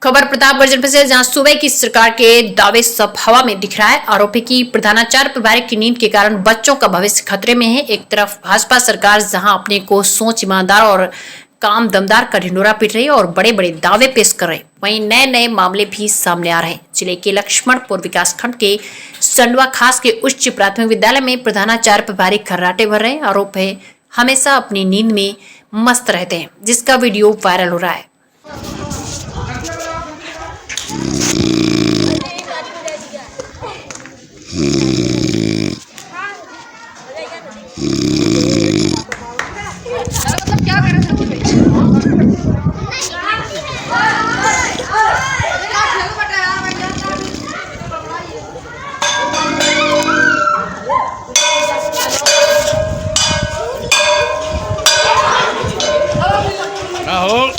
खबर प्रतापगढ़ जनपद से, जहां सुबह की सरकार के दावे सब हवा में दिख रहा है। आरोपी की प्रधानाचार्य प्रभारी की नींद के कारण बच्चों का भविष्य खतरे में है। एक तरफ भाजपा सरकार जहां अपने को सोच, ईमानदार और काम दमदार का ढिंडोरा पीट रही है और बड़े बड़े दावे पेश कर रहे, वहीं नए नए मामले भी सामने आ रहे हैं। जिले के लक्ष्मणपुर विकासखंड के संडवा खास के उच्च प्राथमिक विद्यालय में प्रधानाचार्य प्रभारी खर्राटे भर रहे। आरोप है हमेशा अपनी नींद में मस्त रहते हैं, जिसका वीडियो वायरल हो रहा है। राहुल